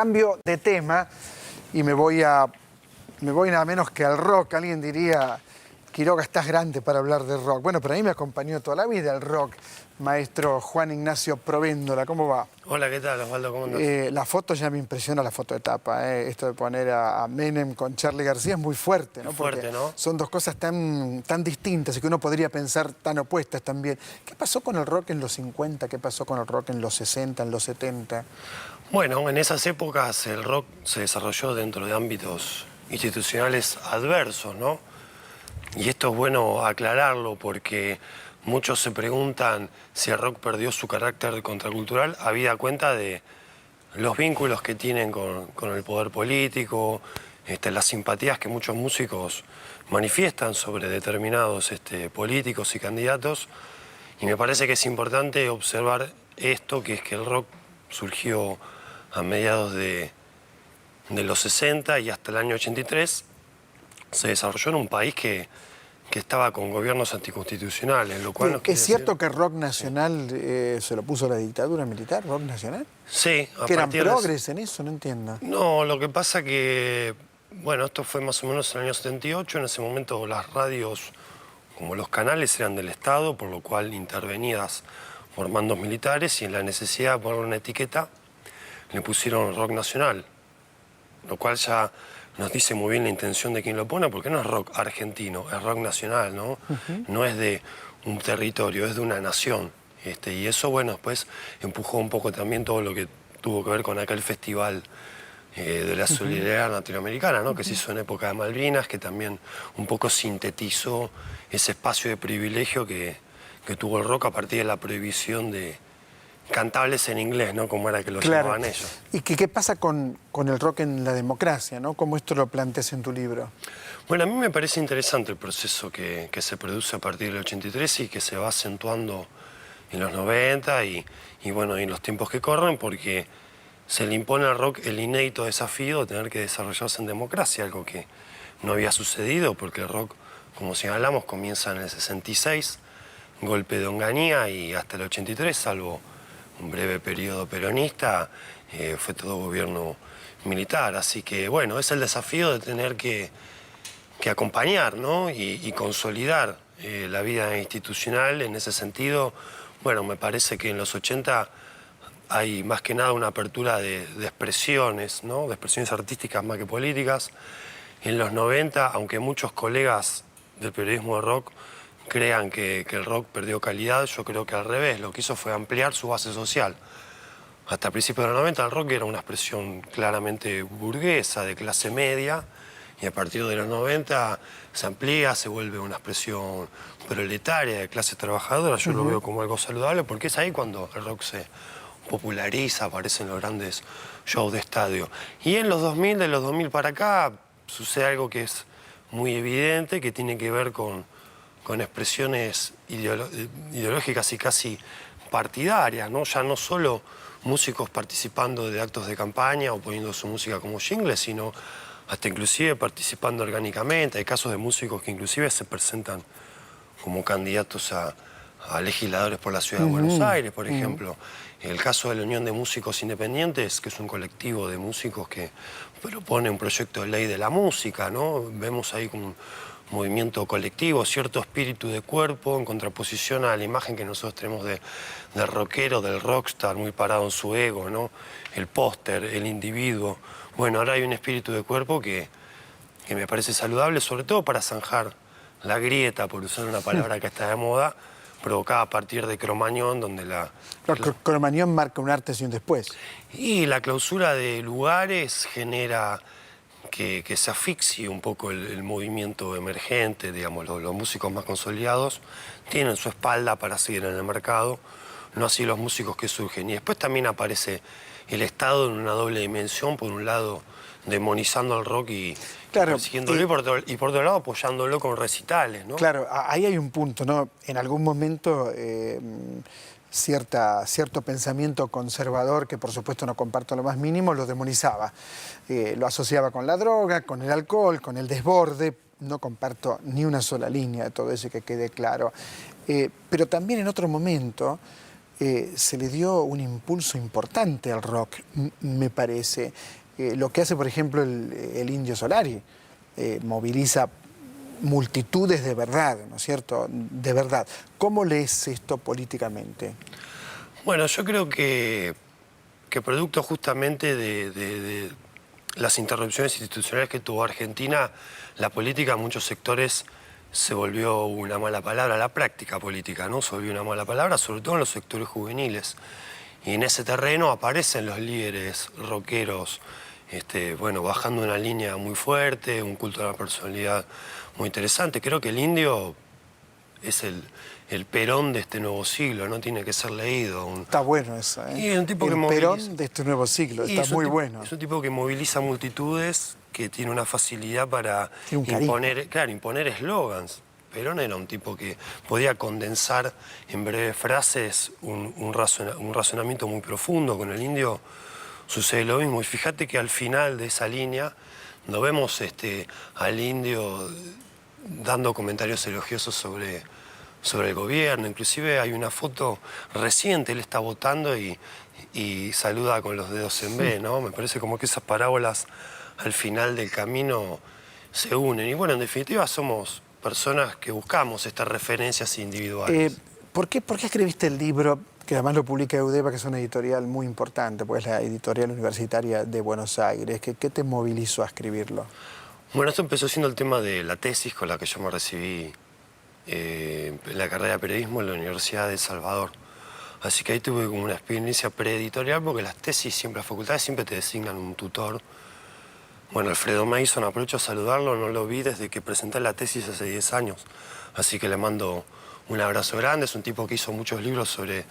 Cambio de tema y me voy nada menos que al rock. Alguien diría, Quiroga, estás grande para hablar de rock. Bueno, pero a mí me acompañó toda la vida el rock. Maestro Juan Ignacio Provéndola, ¿cómo va? Hola, ¿qué tal, Osvaldo? ¿Cómo andás? La foto ya me impresiona, la foto de tapa. Esto de poner a Menem con Charly García es muy fuerte, ¿no? Fuerte, Porque ¿no? son dos cosas tan distintas y que uno podría pensar tan opuestas también. ¿Qué pasó con el rock en los 50? ¿Qué pasó con el rock en los 60, en los 70? Bueno, en esas épocas el rock se desarrolló dentro de ámbitos institucionales adversos, ¿no? Y esto es bueno aclararlo porque muchos se preguntan si el rock perdió su carácter contracultural habida cuenta de los vínculos que tienen con el poder político, las simpatías que muchos músicos manifiestan sobre determinados políticos y candidatos. Y me parece que es importante observar esto, que es que el rock surgió a mediados de los 60 y hasta el año 83 se desarrolló en un país que estaba con gobiernos anticonstitucionales, lo cual ¿Es cierto que rock nacional se lo puso la dictadura militar, rock nacional? Sí, a ¿Que eran partir de... progres en eso? No entiendo. No, lo que pasa que, bueno, esto fue más o menos en el año 78, en ese momento las radios, como los canales, eran del Estado, por lo cual intervenidas por mandos militares y en la necesidad de poner una etiqueta le pusieron rock nacional, lo cual ya nos dice muy bien la intención de quien lo pone, porque no es rock argentino, es rock nacional, ¿no? No es de un territorio, es de una nación. Y eso, bueno, después empujó un poco también todo lo que tuvo que ver con aquel festival de la solidaridad latinoamericana, ¿no? Que se hizo en época de Malvinas, que también un poco sintetizó ese espacio de privilegio que tuvo el rock a partir de la prohibición de cantables en inglés, ¿no? Como era que lo llamaban ellos. ¿Y qué pasa con el rock en la democracia, ¿no? ¿Cómo esto lo planteas en tu libro? Bueno, a mí me parece interesante el proceso que se produce a partir del 83 y que se va acentuando en los 90 y bueno, en los tiempos que corren, porque se le impone al rock el inédito desafío de tener que desarrollarse en democracia, algo que no había sucedido, porque el rock, como señalamos, comienza en el 66, golpe de Onganía, y hasta el 83, salvo un breve periodo peronista, fue todo gobierno militar. Así que, bueno, es el desafío de tener que acompañar, ¿no? y consolidar la vida institucional. En ese sentido, bueno, me parece que en los 80 hay más que nada una apertura de expresiones, ¿no? De expresiones artísticas más que políticas. En los 90, aunque muchos colegas del periodismo de rock crean que el rock perdió calidad, yo creo que al revés, lo que hizo fue ampliar su base social. Hasta principios de los 90 el rock era una expresión claramente burguesa, de clase media, y a partir de los 90 se amplía, se vuelve una expresión proletaria, de clase trabajadora. Yo lo veo como algo saludable, porque es ahí cuando el rock se populariza, aparecen los grandes shows de estadio. Y en los 2000, de los 2000 para acá, sucede algo que es muy evidente, que tiene que ver con expresiones ideológicas y casi partidarias, ¿no? Ya no solo músicos participando de actos de campaña o poniendo su música como jingles, sino hasta inclusive participando orgánicamente. Hay casos de músicos que inclusive se presentan como candidatos a legisladores por la Ciudad de Buenos Aires, por ejemplo. El caso de la Unión de Músicos Independientes, que es un colectivo de músicos que propone un proyecto de ley de la música, ¿no? Vemos ahí como un movimiento colectivo, cierto espíritu de cuerpo, en contraposición a la imagen que nosotros tenemos del rockero, del rockstar, muy parado en su ego, ¿no? El póster, el individuo. Bueno, ahora hay un espíritu de cuerpo que me parece saludable, sobre todo para zanjar la grieta, por usar una palabra que está de moda, provocada a partir de Cromañón, donde Cromañón marca un antes y un después. Y la clausura de lugares genera que se asfixie un poco el movimiento emergente, digamos, los músicos más consolidados tienen su espalda para seguir en el mercado, no así los músicos que surgen. Y después también aparece el Estado en una doble dimensión, por un lado demonizando al rock y persiguiéndolo, y por otro lado apoyándolo con recitales, ¿no? Claro, ahí hay un punto, ¿no? En algún momento cierto pensamiento conservador, que por supuesto no comparto lo más mínimo, lo demonizaba. Lo asociaba con la droga, con el alcohol, con el desborde. No comparto ni una sola línea de todo eso, que quede claro. Pero también en otro momento se le dio un impulso importante al rock, me parece. Lo que hace, por ejemplo, el Indio Solari, moviliza multitudes de verdad, ¿no es cierto? De verdad. ¿Cómo lees esto políticamente? Bueno, yo creo que producto justamente de las interrupciones institucionales que tuvo Argentina, la política en muchos sectores se volvió una mala palabra, la práctica política, ¿no? Se volvió una mala palabra, sobre todo en los sectores juveniles. Y en ese terreno aparecen los líderes rockeros, bueno, bajando una línea muy fuerte, un culto a la personalidad muy interesante. Creo que el Indio es el Perón de este nuevo siglo, no tiene que ser leído. Está bueno eso, ¿eh? Y es un tipo que Perón de este nuevo siglo, está muy bueno. Es un tipo que moviliza multitudes, que tiene una facilidad para imponer eslogans. Perón era un tipo que podía condensar en breves frases un razonamiento muy profundo. Con el Indio sucede lo mismo. Y fíjate que al final de esa línea lo vemos al Indio dando comentarios elogiosos sobre el gobierno. Inclusive hay una foto reciente, él está votando y saluda con los dedos en B, ¿no? Me parece como que esas parábolas al final del camino se unen. Y bueno, en definitiva somos personas que buscamos estas referencias individuales. ¿Por qué escribiste el libro, que además lo publica Eudeva, que es una editorial muy importante, pues la editorial universitaria de Buenos Aires? ¿Qué te movilizó a escribirlo? Bueno, esto empezó siendo el tema de la tesis con la que yo me recibí en la carrera de periodismo en la Universidad de El Salvador. Así que ahí tuve como una experiencia preeditorial, porque las tesis siempre, las facultades siempre te designan un tutor. Bueno, Alfredo Mason, aprovecho a saludarlo, no lo vi desde que presenté la tesis hace 10 años. Así que le mando un abrazo grande, es un tipo que hizo muchos libros sobre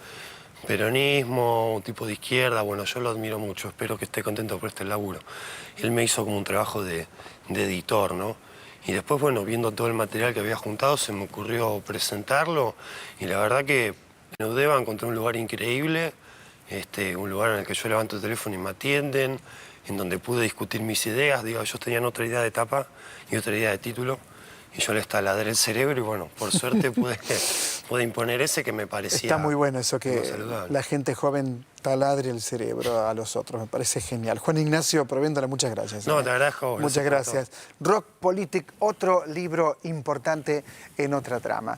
peronismo, un tipo de izquierda, bueno, yo lo admiro mucho, espero que esté contento por este laburo. Él me hizo como un trabajo de editor, ¿no? Y después, bueno, viendo todo el material que había juntado, se me ocurrió presentarlo y la verdad que en Eudeva encontré un lugar increíble, un lugar en el que yo levanto el teléfono y me atienden, en donde pude discutir mis ideas. Digo, ellos tenían otra idea de etapa y otra idea de título, y yo les taladré el cerebro y bueno, por suerte pude imponer ese que me parecía... Está muy bueno eso, que la gente joven taladre el cerebro a los otros, me parece genial. Juan Ignacio Provenzano, muchas gracias. No, te agradezco. Muchas gracias. Rockpolitik, otro libro importante en otra trama.